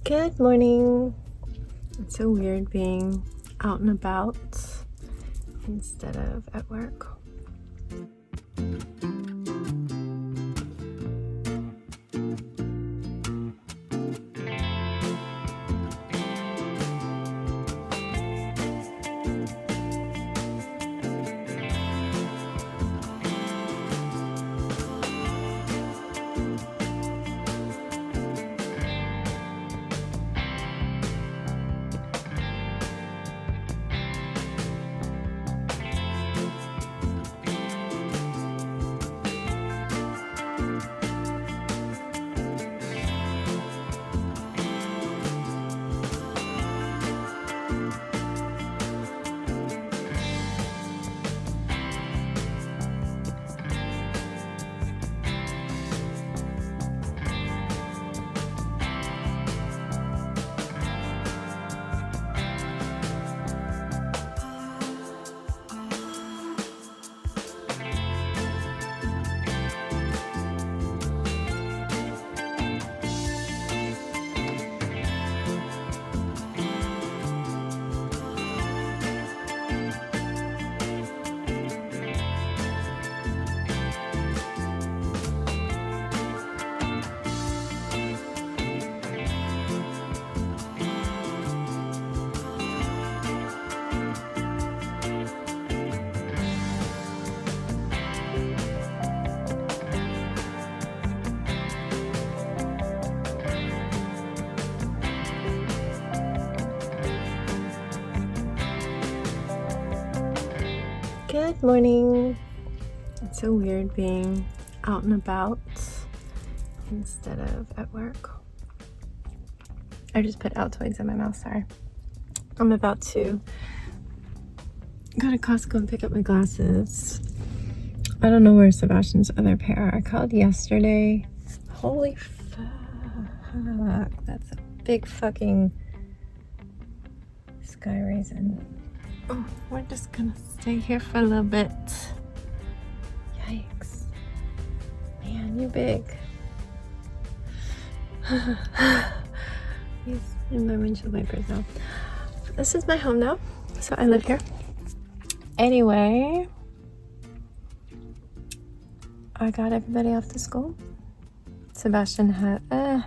Good morning. It's so weird being out and about instead of at work. Good morning. It's so weird being out and about instead of at work. I just put Altoids in my mouth, sorry. I'm about to go to Costco and pick up my glasses. I don't know where Sebastian's other pair are. I called yesterday. Holy fuck. That's a big fucking sky raisin. Oh, we're just gonna stay here for a little bit. Yikes. Man, you big. He's in my windshield wipers now. This is my home now, so I live here. Anyway, I got everybody off to school. Sebastian had, I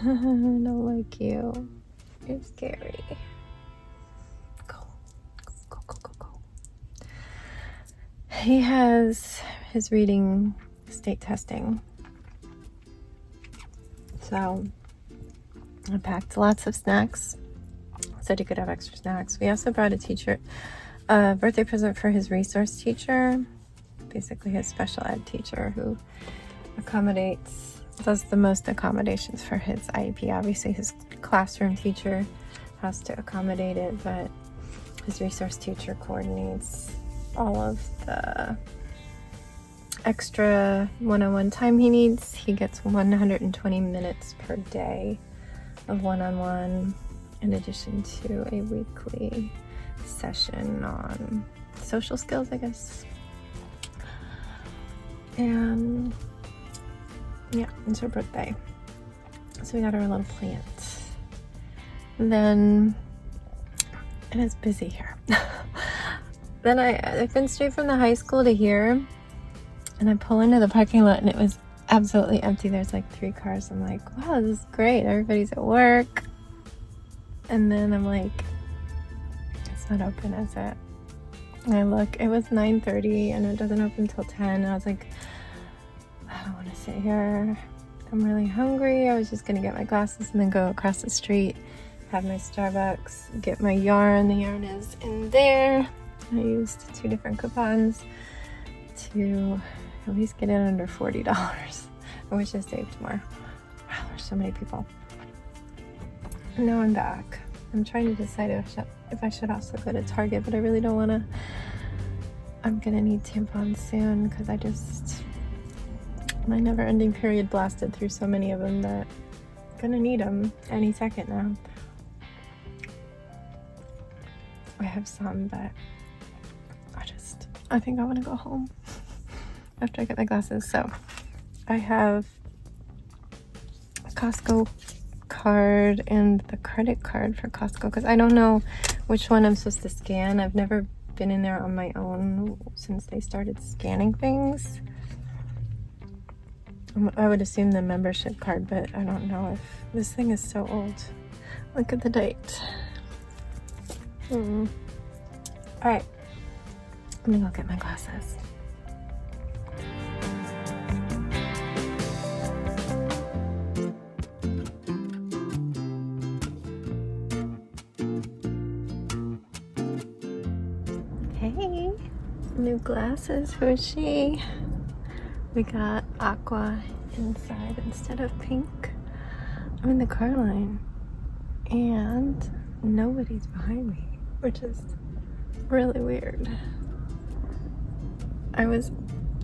don't like you. You're scary. Go. He has his reading state testing. So I packed lots of snacks. Said he could have extra snacks. We also brought a birthday present for his resource teacher, basically his special ed teacher who does the most accommodations for his IEP. Obviously his classroom teacher has to accommodate it, but his resource teacher coordinates all of the extra one-on-one time he needs. He gets 120 minutes per day of one-on-one in addition to a weekly session on social skills, I guess. And yeah, it's her birthday. So we got her a little plant. And then it is busy here. Then I've been straight from the high school to here, and I pull into the parking lot and it was absolutely empty. There's like 3 cars. I'm like, wow, this is great. Everybody's at work. And then I'm like, it's not open, is it? And I look, it was 9:30 and it doesn't open until 10. And I was like, I don't want to sit here. I'm really hungry. I was just gonna get my glasses and then go across the street, have my Starbucks, get my yarn. The yarn is in there. I used 2 different coupons to at least get it under $40. I wish I saved more. Wow, there's so many people. And now I'm back. I'm trying to decide if I should also go to Target, but I really don't want to. I'm gonna need tampons soon because my never-ending period blasted through so many of them that I'm gonna need them any second now. I have some, but I think I want to go home after I get my glasses. So I have Costco card and the credit card for Costco because I don't know which one I'm supposed to scan. I've never been in there on my own since they started scanning things. I would assume the membership card, but I don't know if this thing is so old. Look at the date. All right, I'm gonna go get my glasses. Hey, new glasses. Who is she? We got aqua inside instead of pink. I'm in the car line and nobody's behind me, which is really weird. I was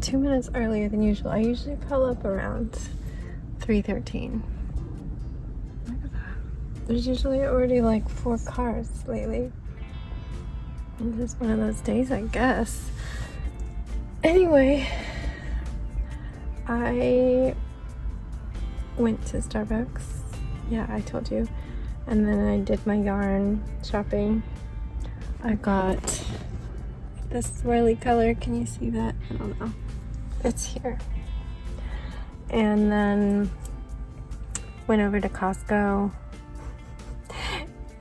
2 minutes earlier than usual. I usually pull up around 3:13. Look at that. There's usually already like 4 cars lately. This is one of those days, I guess. Anyway, I went to Starbucks. Yeah, I told you. And then I did my yarn shopping. I got this swirly color. Can you see that? I don't know. It's here. And then went over to Costco.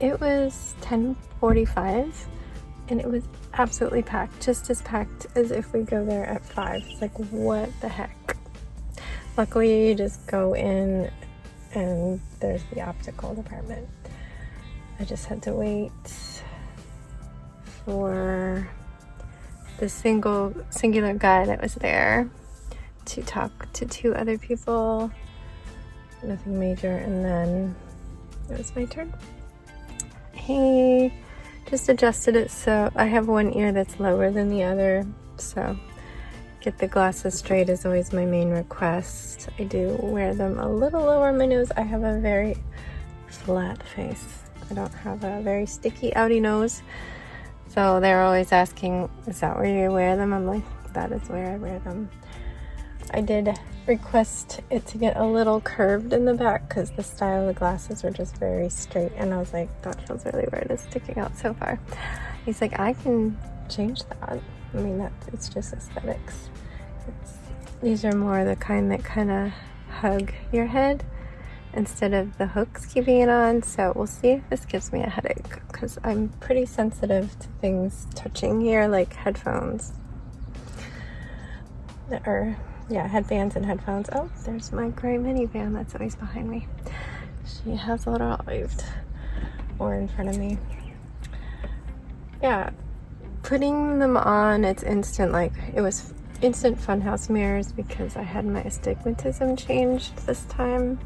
It was 10:45 and it was absolutely packed. Just as packed as if we go there at 5. It's like, what the heck? Luckily, you just go in and there's the optical department. I just had to wait for the singular guy that was there to talk to 2 other people. Nothing major, and then it was my turn. He just adjusted it so I have one ear that's lower than the other, so get the glasses straight is always my main request. I do wear them a little lower on my nose. I have a very flat face. I don't have a very sticky outy nose. So they're always asking, is that where you wear them? I'm like, that is where I wear them. I did request it to get a little curved in the back because the style of the glasses were just very straight, and I was like, that feels really weird. It's sticking out so far. He's like, I can change that. I mean, it's just aesthetics. These are more the kind that kind of hug your head instead of the hooks keeping it on. So we'll see if this gives me a headache because I'm pretty sensitive to things touching here, like headphones. Headbands and headphones. Oh, there's my gray minivan that's always behind me. She has arrived, or in front of me. Yeah, putting them on, it's instant. Like, it was instant funhouse mirrors because I had my astigmatism changed this time.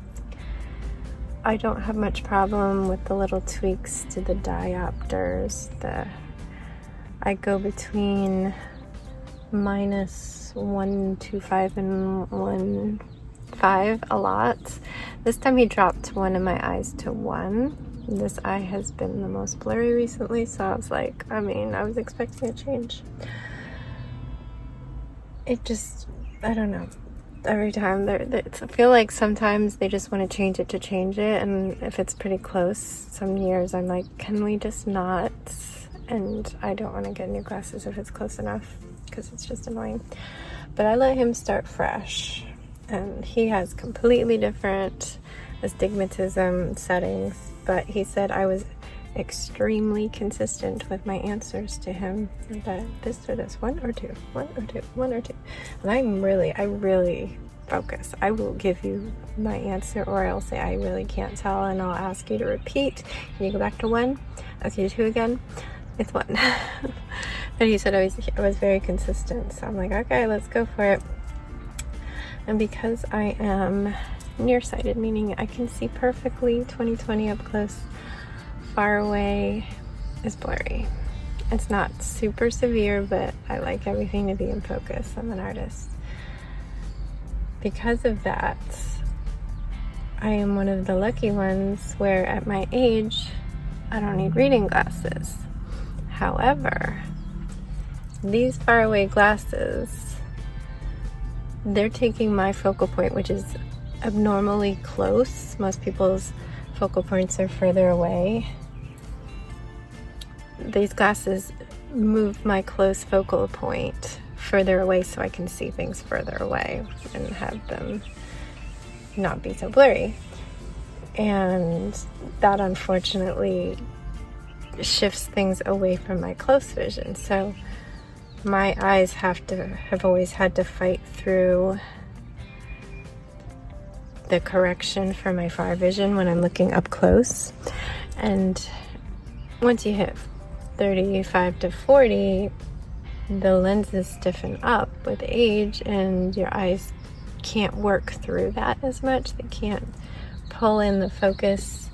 I don't have much problem with the little tweaks to the diopters. I go between -1.25 and 1.5 a lot. This time he dropped one of my eyes to 1. This eye has been the most blurry recently, so I was like, I was expecting a change. It just, I don't know. Every time I feel like sometimes they just want to change it to change it, and if it's pretty close, some years I'm like, can we just not? And I don't want to get new glasses if it's close enough because it's just annoying. But I let him start fresh, and he has completely different astigmatism settings, but he said I was extremely consistent with my answers to him. That this or this, 1 or 2, 1 or 2, 1 or 2. And I really focus. I will give you my answer, or I'll say I really can't tell, and I'll ask you to repeat. Can you go back to 1? Okay, 2 again. It's 1. But he said I was very consistent, so I'm like, okay, let's go for it. And because I am nearsighted, meaning I can see perfectly 20/20 up close, far away is blurry. It's not super severe, but I like everything to be in focus. I'm an artist. Because of that, I am one of the lucky ones where at my age, I don't need reading glasses. However, these faraway glasses, they're taking my focal point, which is abnormally close. Most people's focal points are further away. These glasses move my close focal point further away so I can see things further away and have them not be so blurry. And that unfortunately shifts things away from my close vision. So my eyes have always had to fight through the correction for my far vision when I'm looking up close. And once you hit 35 to 40, the lenses stiffen up with age and your eyes can't work through that as much. They can't pull in the focus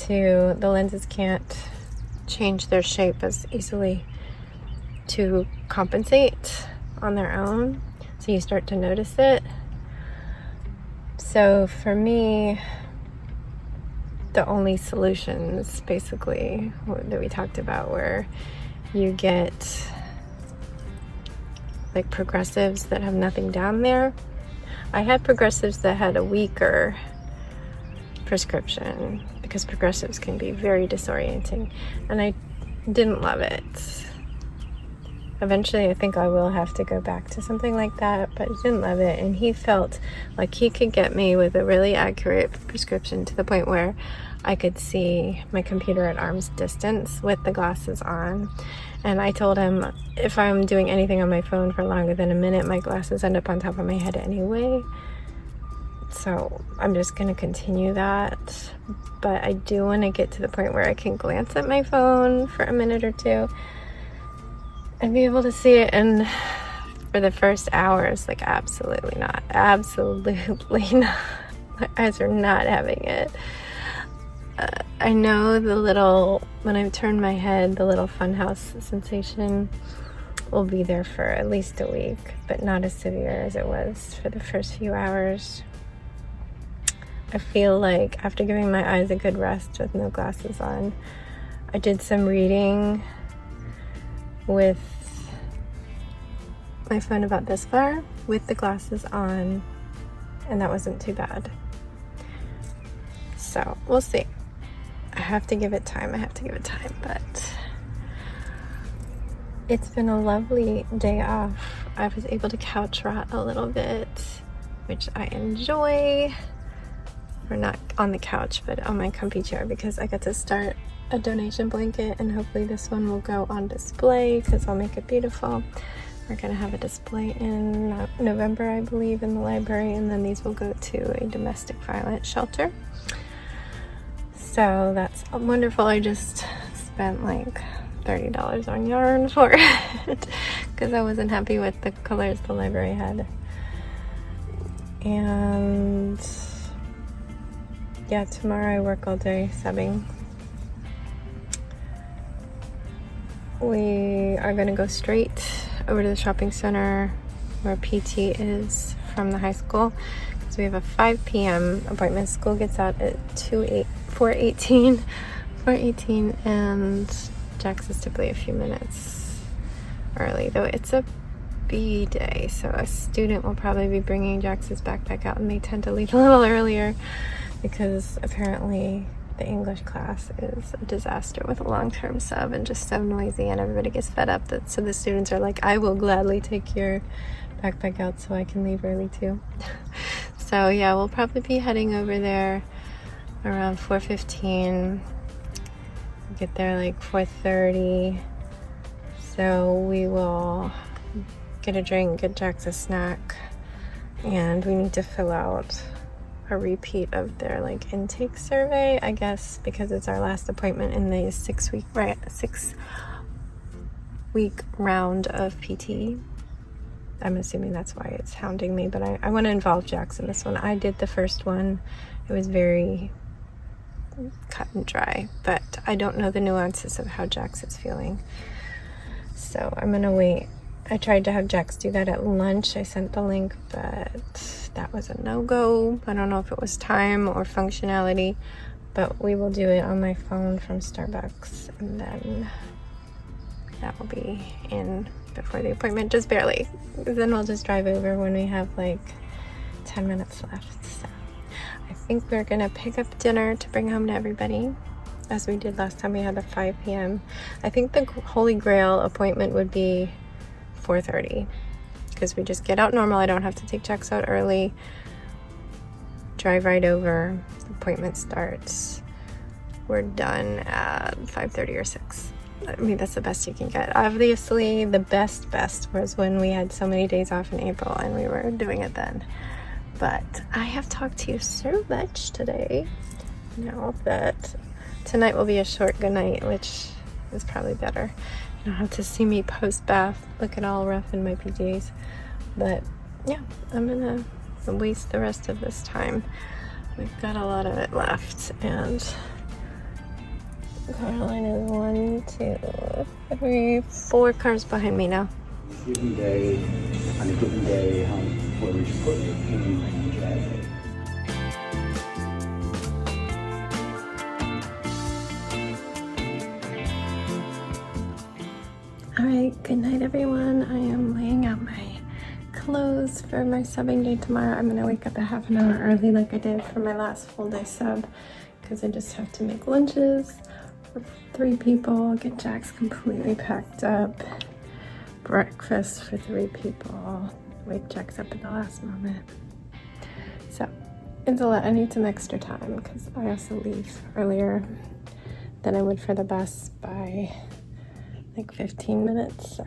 the lenses can't change their shape as easily to compensate on their own. So you start to notice it. So for me, the only solutions basically that we talked about were you get like progressives that have nothing down there. I had progressives that had a weaker prescription because progressives can be very disorienting and I didn't love it. Eventually I think I will have to go back to something like that, but I didn't love it, and he felt like he could get me with a really accurate prescription to the point where I could see my computer at arm's distance with the glasses on. And I told him if I'm doing anything on my phone for longer than a minute, my glasses end up on top of my head anyway. So I'm just going to continue that. But I do want to get to the point where I can glance at my phone for a minute or two and be able to see it. And for the first hours, like absolutely not. Absolutely not. My eyes are not having it. I know when I turn my head, the little funhouse sensation will be there for at least a week, but not as severe as it was for the first few hours. I feel like after giving my eyes a good rest with no glasses on, I did some reading with my phone about this far with the glasses on, and that wasn't too bad. So we'll see. I have to give it time, but it's been a lovely day off. I was able to couch rot a little bit, which I enjoy. Or not on the couch, but on my comfy chair, because I got to start a donation blanket, and hopefully this one will go on display because I'll make it beautiful. We're gonna have a display in November, I believe, in the library, and then these will go to a domestic violence shelter. So that's wonderful. I just spent like $30 on yarn for it because I wasn't happy with the colors the library had. And yeah, tomorrow I work all day subbing. We are going to go straight over to the shopping center where PT is from the high school, because we have a 5 p.m. appointment. School gets out at 4:18, and Jax is typically a few minutes early, though it's a B day, so a student will probably be bringing Jax's backpack out, and they tend to leave a little earlier because apparently the English class is a disaster with a long-term sub and just so noisy, and everybody gets fed up. So the students are like, I will gladly take your backpack out so I can leave early too. So yeah, we'll probably be heading over there around 4:15. Get there like 4:30. So we will get a drink, get Jax a snack, and we need to fill out a repeat of their like intake survey, I guess, because it's our last appointment in the 6 week round of PT. I'm assuming that's why it's hounding me, but I want to involve Jax in this one. I did the first one. It was very cut and dry, but I don't know the nuances of how Jax is feeling. So I'm gonna wait. I tried to have Jax do that at lunch. I sent the link, but that was a no-go. I don't know if it was time or functionality, but we will do it on my phone from Starbucks, and then that will be in before the appointment, just barely. Then we'll just drive over when we have like 10 minutes left. So I think we're gonna pick up dinner to bring home to everybody, as we did last time we had the 5 p.m. I think the Holy Grail appointment would be 4:30 because we just get out normal. I don't have to take checks out early. Drive right over. The appointment starts. We're done at 5:30 or 6. I mean, that's the best you can get. Obviously, the best was when we had so many days off in April and we were doing it then. But I have talked to you so much today now that tonight will be a short good night, which is probably better. You don't have to see me post-bath looking all rough in my PJs. But yeah, I'm gonna waste the rest of this time. We've got a lot of it left, and Caroline is 1, 2, 3, 4 cars behind me now. On a given day, where would you put your opinion on traffic? Alright, good night everyone. I am laying out my clothes for my subbing day tomorrow. I'm gonna wake up a half an hour early like I did for my last full day sub because I just have to make lunches for 3 people, get Jack's completely packed up, breakfast for 3 people, wake Jack's up at the last moment. So it's a lot. I need some extra time because I also leave earlier than I would for the bus by like 15 minutes. So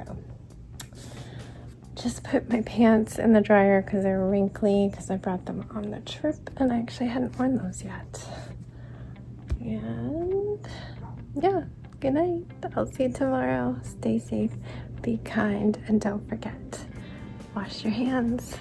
just put my pants in the dryer because they're wrinkly because I brought them on the trip and I actually hadn't worn those yet. And yeah, good night. I'll see you tomorrow. Stay safe, be kind, and don't forget, wash your hands.